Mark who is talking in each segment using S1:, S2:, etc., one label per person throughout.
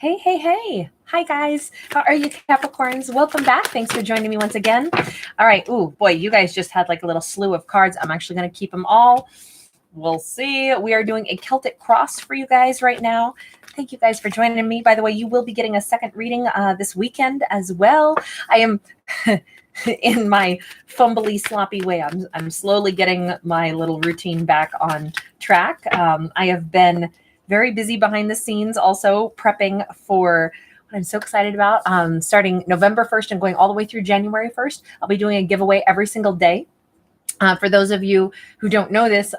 S1: Hey, hey, hey. Hi, guys. How are you, Capricorns? Welcome back. Thanks for joining me once again. All right. Ooh, boy, you guys just had like a little slew of cards. I'm actually going to keep them all. We'll see. We are doing a Celtic cross for you guys right now. Thank you guys for joining me. By the way, you will be getting a second reading this weekend as well. I am in my fumbly, sloppy way. I'm slowly getting my little routine back on track. I have been very busy behind the scenes, also prepping for what I'm so excited about. Starting November 1st and going all the way through January 1st, I'll be doing a giveaway every single day. For those of you who don't know this,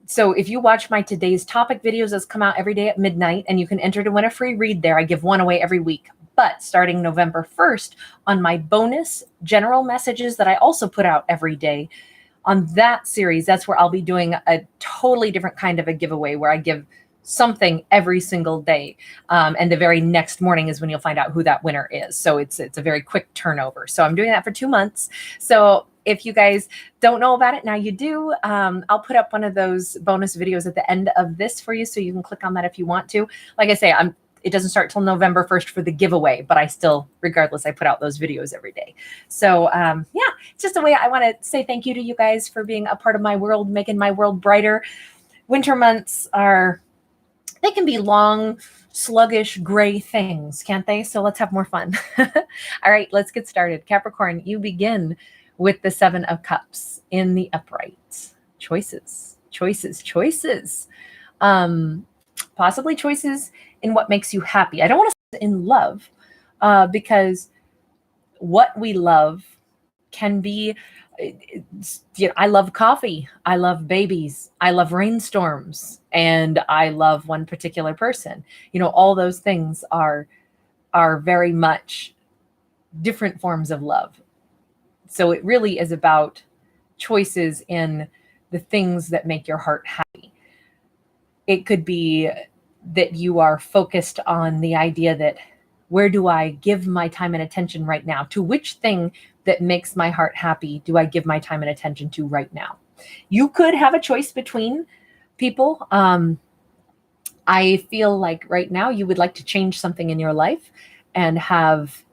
S1: so if you watch my today's topic videos, those come out every day at midnight, and you can enter to win a free read there. I give one away every week. But starting November 1st, on my bonus general messages that I also put out every day, on that series, that's where I'll be doing a totally different kind of a giveaway where I give something every single day. And the very next morning is when you'll find out who that winner is. So it's a very quick turnover. So I'm doing that for 2 months. So if you guys don't know about it, now you do. I'll put up one of those bonus videos at the end of this for you, so you can click on that if you want to. Like I say, it doesn't start till November 1st for the giveaway, but I still, regardless, I put out those videos every day. So yeah, it's just a way I want to say thank you to you guys for being a part of my world, making my world brighter. Winter months they can be long, sluggish, gray things, can't they? So let's have more fun. All right, let's get started. Capricorn, you begin with the 7 of Cups in the upright. Choices, choices, choices. Possibly choices in what makes you happy. I don't want to say in love, because what we love can be, I love coffee. I love babies. I love rainstorms. And I love one particular person. All those things are very much different forms of love. So it really is about choices in the things that make your heart happy. It could be that you are focused on the idea that, where do I give my time and attention right now? To which thing that makes my heart happy do I give my time and attention to right now? You could have a choice between people. I feel like right now you would like to change something in your life and have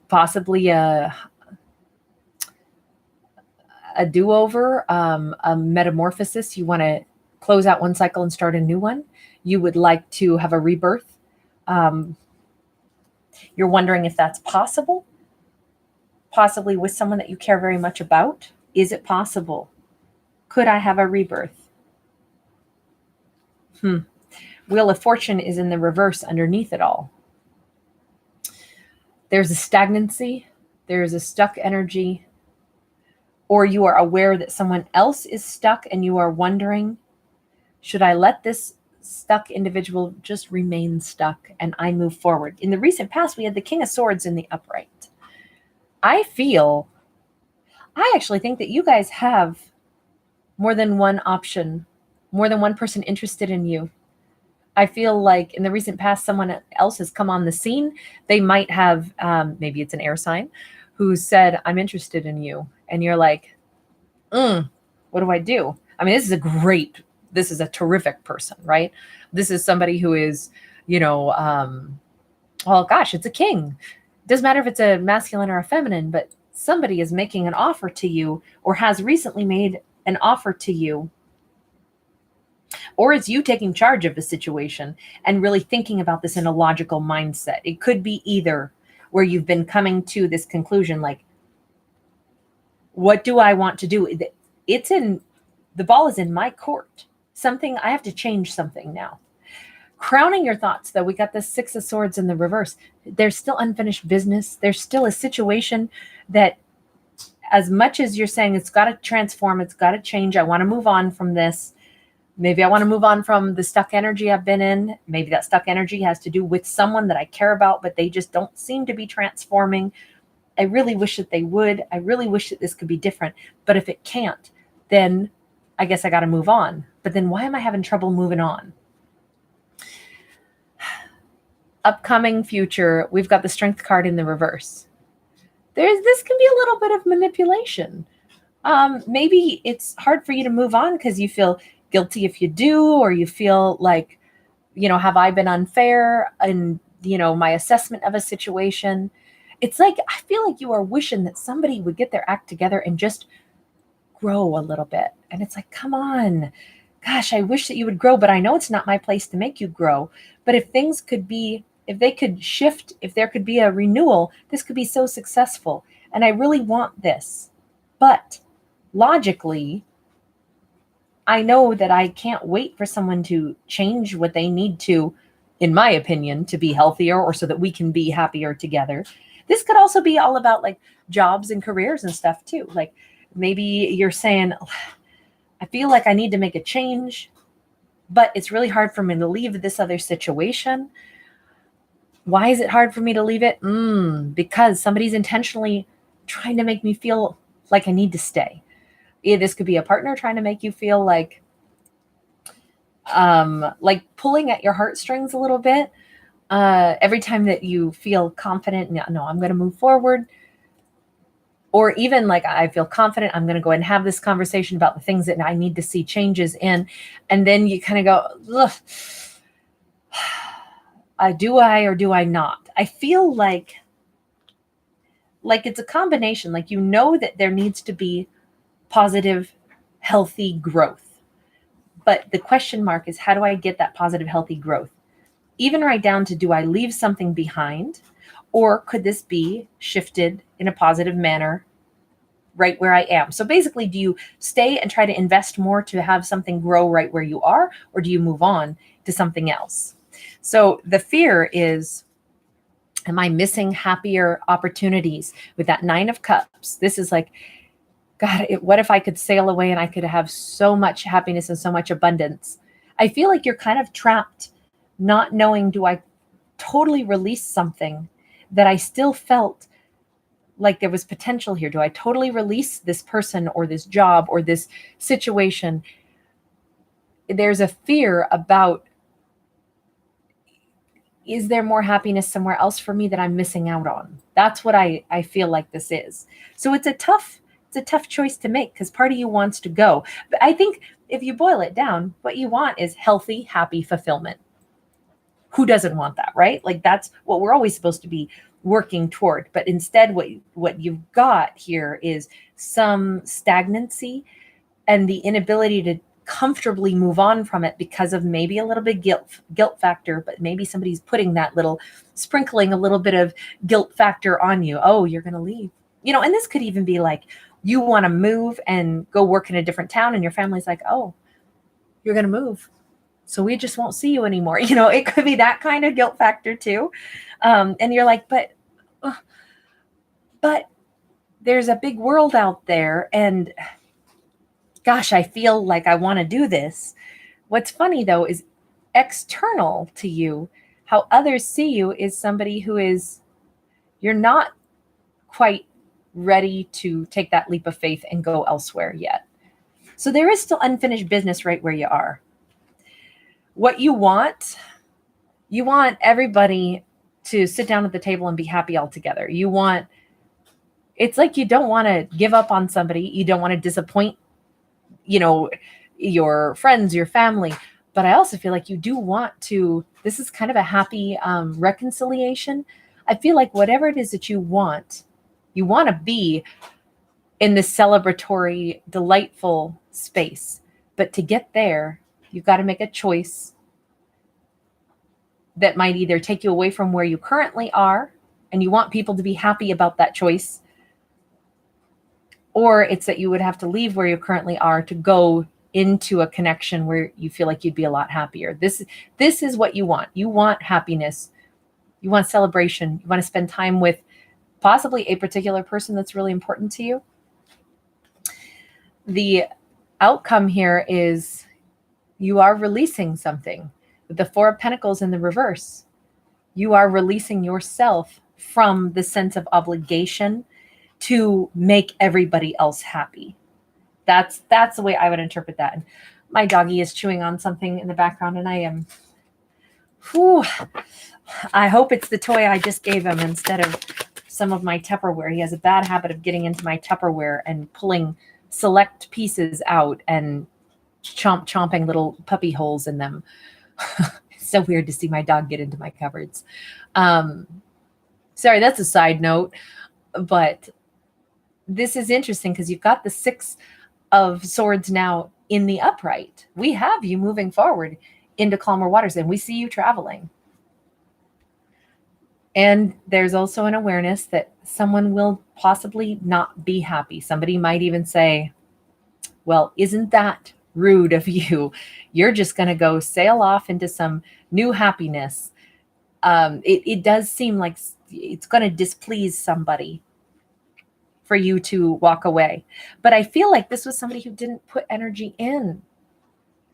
S1: possibly a do-over, a metamorphosis. You want to close out one cycle and start a new one. You would like to have a rebirth. You're wondering if that's possible, possibly with someone that you care very much about. Is it possible? Could I have a rebirth? Wheel of Fortune is in the reverse underneath it all. There's a stagnancy. There's a stuck energy. Or you are aware that someone else is stuck and you are wondering, should I let this stuck individual just remain stuck and I move forward? In the recent past, we had the King of Swords in the upright. I actually think that you guys have more than one option, more than one person interested in you. I feel like in the recent past, someone else has come on the scene. They might have, maybe it's an air sign, who said, I'm interested in you. And you're like, what do I do? I mean, this is a terrific person, right? This is somebody who is, well, gosh, it's a king. It doesn't matter if it's a masculine or a feminine, but somebody is making an offer to you or has recently made an offer to you. Or it's you taking charge of the situation and really thinking about this in a logical mindset. It could be either where you've been coming to this conclusion, like, what do I want to do? The ball is in my court. I have to change something now. Crowning your thoughts, though, we got the 6 of Swords in the reverse. There's still unfinished business. There's still a situation that, as much as you're saying it's got to transform, it's got to change, I want to move on from this. Maybe I want to move on from the stuck energy I've been in. Maybe that stuck energy has to do with someone that I care about, but they just don't seem to be transforming. I really wish that they would. I really wish that this could be different. But if it can't, then I guess I got to move on. But then why am I having trouble moving on? Upcoming future, we've got the Strength card in the reverse. This can be a little bit of manipulation. Maybe it's hard for you to move on because you feel guilty if you do, or you feel like have I been unfair in, my assessment of a situation? It's like, I feel like you are wishing that somebody would get their act together and just grow a little bit. And it's like, come on, gosh, I wish that you would grow, but I know it's not my place to make you grow. But if they could shift, if there could be a renewal, this could be so successful. And I really want this. But logically, I know that I can't wait for someone to change what they need to, in my opinion, to be healthier or so that we can be happier together. This could also be all about like jobs and careers and stuff too. Like maybe you're saying, I feel like I need to make a change, but it's really hard for me to leave this other situation. Why is it hard for me to leave it? Because somebody's intentionally trying to make me feel like I need to stay. This could be a partner trying to make you feel like pulling at your heartstrings a little bit. Every time that you feel confident, no, I'm going to move forward. Or even like, I feel confident, I'm going to go ahead and have this conversation about the things that I need to see changes in. And then you kind of go, ugh, do I or do I not? I feel like it's a combination. Like, that there needs to be positive, healthy growth. But the question mark is, how do I get that positive, healthy growth? Even right down to, do I leave something behind? Or could this be shifted in a positive manner right where I am? So basically, do you stay and try to invest more to have something grow right where you are? Or do you move on to something else? So the fear is, am I missing happier opportunities? With that 9 of Cups, this is like, God, what if I could sail away and I could have so much happiness and so much abundance? I feel like you're kind of trapped, not knowing, do I totally release something that I still felt like there was potential here? Do I totally release this person or this job or this situation? There's a fear about, is there more happiness somewhere else for me that I'm missing out on? That's what I feel like this is. So it's a tough choice to make, because part of you wants to go. But I think if you boil it down, what you want is healthy, happy fulfillment. Who doesn't want that, right? Like, that's what we're always supposed to be working toward. But instead, what you've got here is some stagnancy and the inability to comfortably move on from it because of maybe a little bit guilt factor, but maybe somebody's putting that sprinkling a little bit of guilt factor on you. Oh, you're going to leave. And this could even be like, you want to move and go work in a different town, and your family's like, oh, you're going to move, so we just won't see you anymore. It could be that kind of guilt factor too. And you're like, but there's a big world out there, and gosh, I feel like I want to do this. What's funny though is, external to you, how others see you is somebody who is, you're not quite ready to take that leap of faith and go elsewhere yet. So there is still unfinished business right where you are. What you want everybody to sit down at the table and be happy all together. It's like, you don't want to give up on somebody. You don't want to disappoint, your friends, your family. But I also feel like you do want to, this is kind of a happy reconciliation. I feel like whatever it is that you want to be in this celebratory, delightful space. But to get there, you've got to make a choice that might either take you away from where you currently are, and you want people to be happy about that choice, or it's that you would have to leave where you currently are to go into a connection where you feel like you'd be a lot happier. This is what you want. You want happiness. You want celebration. You want to spend time with possibly a particular person that's really important to you. The outcome here is, you are releasing something. With the 4 of Pentacles in the reverse, you are releasing yourself from the sense of obligation to make everybody else happy. That's the way I would interpret that. And my doggy is chewing on something in the background, and I hope it's the toy I just gave him instead of some of my Tupperware. He has a bad habit of getting into my Tupperware and pulling select pieces out and chomping little puppy holes in them. so weird to see my dog get into my cupboards. Sorry, that's a side note, but this is interesting because you've got the Six of Swords now in the upright. We have you moving forward into calmer waters, and we see you traveling. And there's also an awareness that someone will possibly not be happy. Somebody might even say, well, isn't that rude of you? You're just going to go sail off into some new happiness. It does seem like it's going to displease somebody for you to walk away. But I feel like this was somebody who didn't put energy in.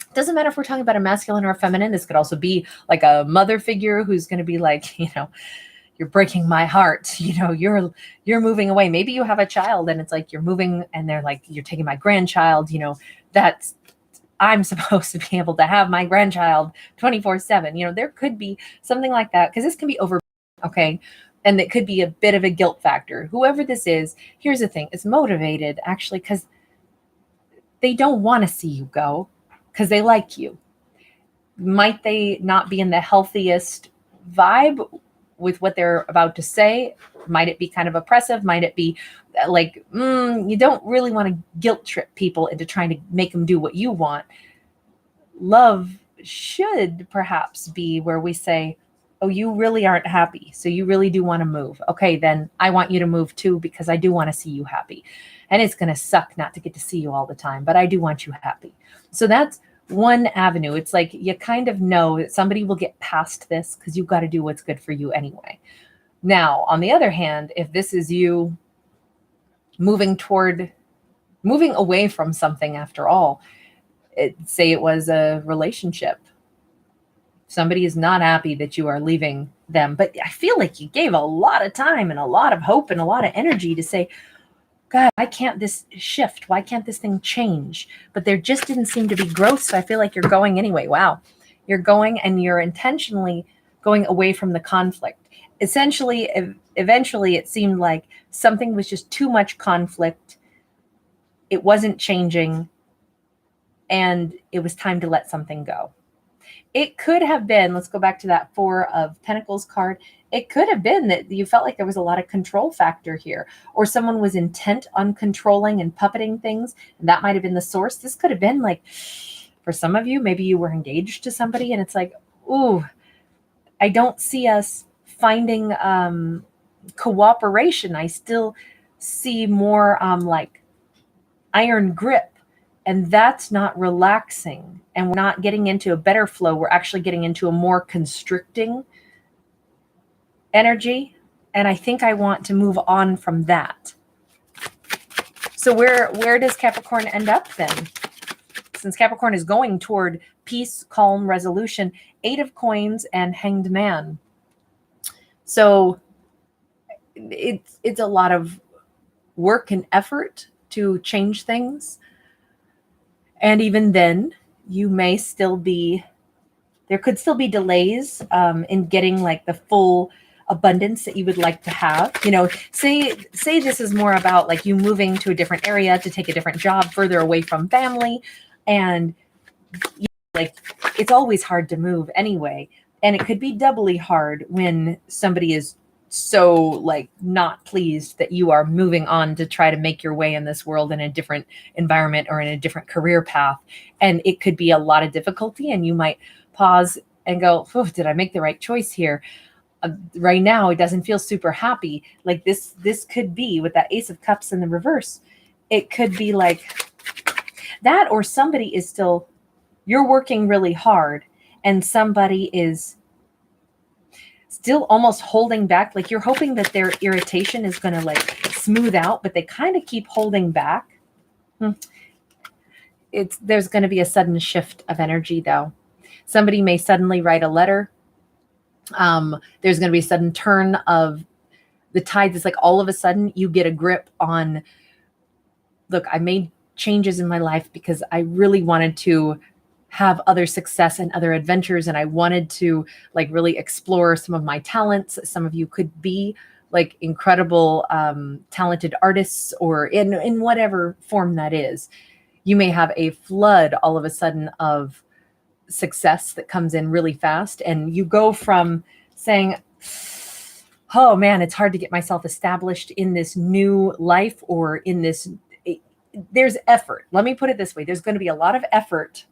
S1: It doesn't matter if we're talking about a masculine or a feminine. This could also be like a mother figure who's going to be like, you're breaking my heart. You're moving away. Maybe you have a child and it's like you're moving and they're like, you're taking my grandchild. That's, I'm supposed to be able to have my grandchild 24/7. There could be something like that, because this can be over. Okay. And it could be a bit of a guilt factor. Whoever this is, here's the thing, it's motivated actually because they don't want to see you go, because they like you. Might they not be in the healthiest vibe with what they're about to say? Might it be kind of oppressive? Might it be like, you don't really want to guilt trip people into trying to make them do what you want. Love should perhaps be where we say, oh, you really aren't happy, so you really do want to move. Okay, then I want you to move too, because I do want to see you happy. And it's going to suck not to get to see you all the time, but I do want you happy. So that's one avenue. It's like you kind of know that somebody will get past this because you've got to do what's good for you anyway. Now, on the other hand, if this is you moving away from something after all, say it was a relationship. Somebody is not happy that you are leaving them, but I feel like you gave a lot of time and a lot of hope and a lot of energy to say, God, why can't this shift? Why can't this thing change? But there just didn't seem to be growth. So I feel like you're going anyway. Wow. You're going and you're intentionally going away from the conflict. Essentially, eventually it seemed like something was just too much conflict. It wasn't changing. And it was time to let something go. It could have been, let's go back to that Four of Pentacles card. It could have been that you felt like there was a lot of control factor here, or someone was intent on controlling and puppeting things. And that might have been the source. This could have been like, for some of you, maybe you were engaged to somebody and it's like, ooh, I don't see us finding cooperation. I still see more like iron grip. And that's not relaxing. And we're not getting into a better flow. We're actually getting into a more constricting energy. And I think I want to move on from that. So where does Capricorn end up then? Since Capricorn is going toward peace, calm, resolution, 8 of Coins and Hanged Man. So it's a lot of work and effort to change things. And even then, you may still be, there could still be delays in getting like the full abundance that you would like to have. Say this is more about like you moving to a different area to take a different job further away from family. And like it's always hard to move anyway. And it could be doubly hard when somebody is so like not pleased that you are moving on to try to make your way in this world in a different environment or in a different career path. And it could be a lot of difficulty, and you might pause and go, did I make the right choice here? Right now, it doesn't feel super happy. Like this could be with that Ace of Cups in the reverse. It could be like that, or somebody is still, you're working really hard and somebody is still almost holding back. Like you're hoping that their irritation is going to like smooth out, but they kind of keep holding back. There's going to be a sudden shift of energy though. Somebody may suddenly write a letter. There's going to be a sudden turn of the tides. It's like all of a sudden you get a grip on, look, I made changes in my life because I really wanted to have other success and other adventures. And I wanted to like really explore some of my talents. Some of you could be like incredible, talented artists, or in whatever form that is. You may have a flood all of a sudden of success that comes in really fast. And you go from saying, oh man, it's hard to get myself established in this new life or in this, there's effort. Let me put it this way. There's going to be a lot of effort,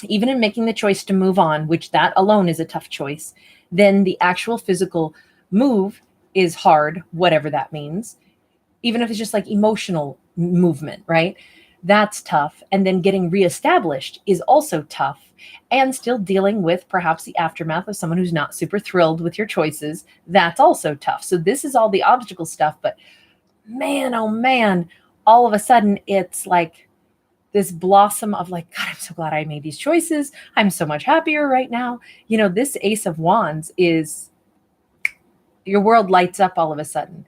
S1: even in making the choice to move on, which that alone is a tough choice. Then the actual physical move is hard, whatever that means. Even if it's just like emotional movement, right? That's tough. And then getting reestablished is also tough. And still dealing with perhaps the aftermath of someone who's not super thrilled with your choices. That's also tough. So this is all the obstacle stuff. But man, oh man, all of a sudden it's like this blossom of like, God, I'm so glad I made these choices. I'm so much happier right now. You know, this Ace of Wands is, your world lights up all of a sudden.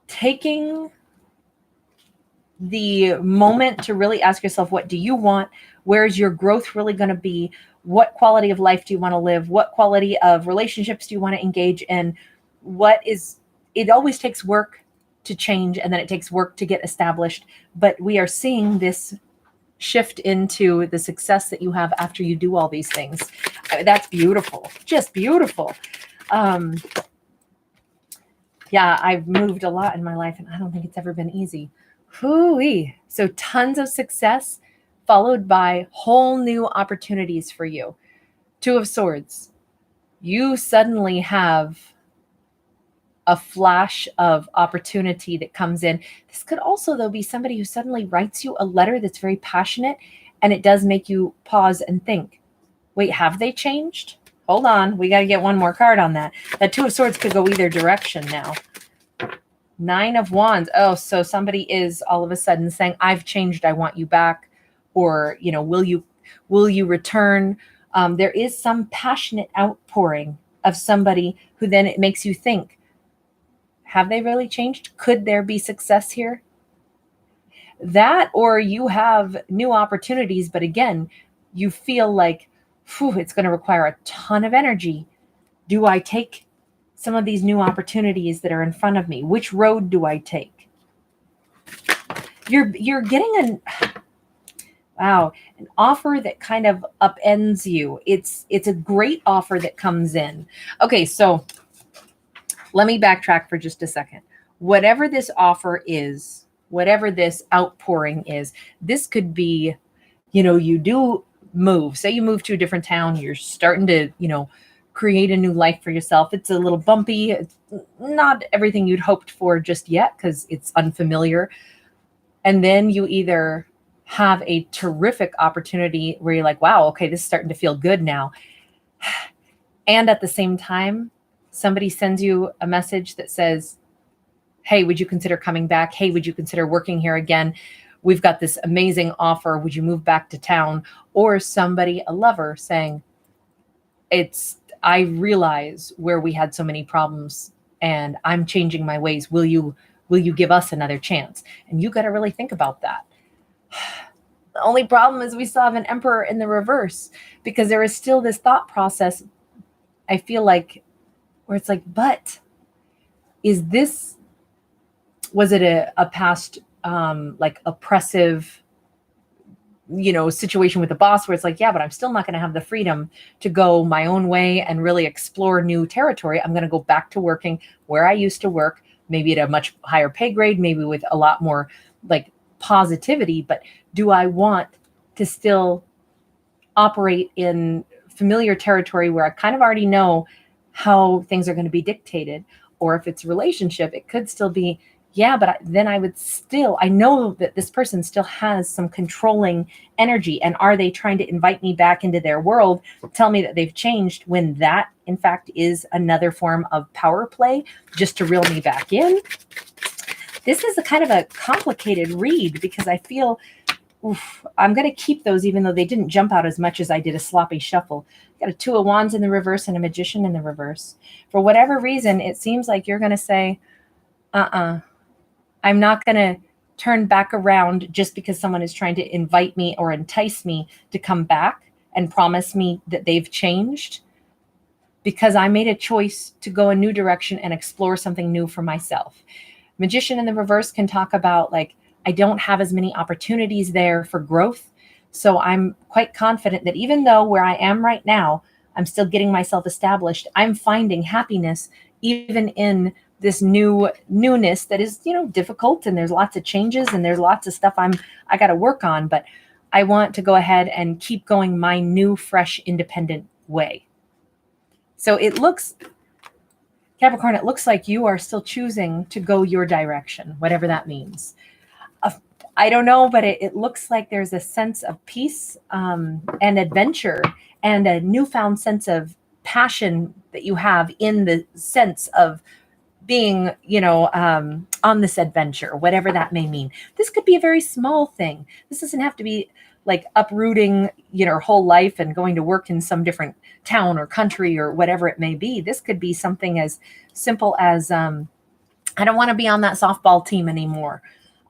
S1: Taking the moment to really ask yourself, what do you want? Where's your growth really going to be? What quality of life do you want to live? What quality of relationships do you want to engage in? It always takes work to change, and then it takes work to get established. But we are seeing this shift into the success that you have after you do all these things. That's beautiful, just beautiful. Yeah, I've moved a lot in my life, and I don't think it's ever been easy. Hoo-wee. So tons of success followed by whole new opportunities for you. Two of Swords. You suddenly have a flash of opportunity that comes in. This could also, though, be somebody who suddenly writes you a letter that's very passionate, and it does make you pause and think, wait, have they changed? Hold on. We got to get one more card on that. That Two of Swords could go either direction now. Nine of Wands. Oh, so somebody is all of a sudden saying, I've changed. I want you back. Or, you know, will you return? There is some passionate outpouring of somebody who then it makes you think, have they really changed? Could there be success here? That, or you have new opportunities, but again, you feel like, it's going to require a ton of energy. Do I take some of these new opportunities that are in front of me? Which road do I take? You're getting an offer that kind of upends you. It's a great offer that comes in. Okay, so let me backtrack for just a second. Whatever this offer is, whatever this outpouring is, this could be, you do move. Say you move to a different town, you're starting to, create a new life for yourself. It's a little bumpy. It's not everything you'd hoped for just yet because it's unfamiliar. And then you either have a terrific opportunity where you're like, wow, okay, this is starting to feel good now. And at the same time, somebody sends you a message that says, hey, would you consider coming back? Hey, would you consider working here again? We've got this amazing offer. Would you move back to town? Or somebody, a lover, saying, I realize where we had so many problems and I'm changing my ways. Will you give us another chance? And you got to really think about that. The only problem is we still have an Emperor in the reverse, because there is still this thought process, I feel like, where it's like, but was it a past like oppressive, situation with the boss where it's like, yeah, but I'm still not going to have the freedom to go my own way and really explore new territory. I'm going to go back to working where I used to work, maybe at a much higher pay grade, maybe with a lot more like positivity. But do I want to still operate in familiar territory where I kind of already know how things are going to be dictated? Or if it's a relationship, it could still be, yeah, but then I know that this person still has some controlling energy. And are they trying to invite me back into their world, tell me that they've changed, when that, in fact, is another form of power play just to reel me back in? This is a kind of a complicated read, because I feel, I'm going to keep those even though they didn't jump out as much as I did a sloppy shuffle. Got a Two of Wands in the reverse and a Magician in the reverse. For whatever reason, it seems like you're going to say, I'm not going to turn back around just because someone is trying to invite me or entice me to come back and promise me that they've changed, because I made a choice to go a new direction and explore something new for myself. Magician in the reverse can talk about like, I don't have as many opportunities there for growth. So I'm quite confident that even though where I am right now, I'm still getting myself established, I'm finding happiness even in this newness that is, difficult, and there's lots of changes and there's lots of stuff I got to work on, but I want to go ahead and keep going my new, fresh, independent way. So it looks, Capricorn, it looks like you are still choosing to go your direction, whatever that means. I don't know, but it looks like there's a sense of peace and adventure and a newfound sense of passion that you have in the sense of being, on this adventure, whatever that may mean. This could be a very small thing. This doesn't have to be like uprooting, your whole life and going to work in some different town or country or whatever it may be. This could be something as simple as, I don't want to be on that softball team anymore.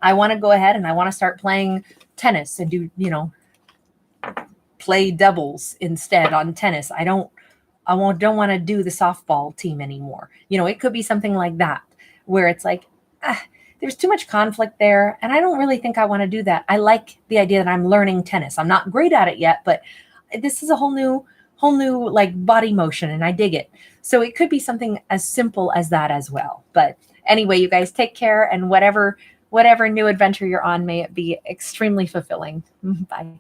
S1: I want to go ahead and I want to start playing tennis and do, play doubles instead on tennis. I don't want to do the softball team anymore. It could be something like that, where it's like, there's too much conflict there, and I don't really think I want to do that. I like the idea that I'm learning tennis. I'm not great at it yet, but this is a whole new like body motion, and I dig it. So it could be something as simple as that as well. But anyway, you guys take care, and whatever new adventure you're on, may it be extremely fulfilling. Bye.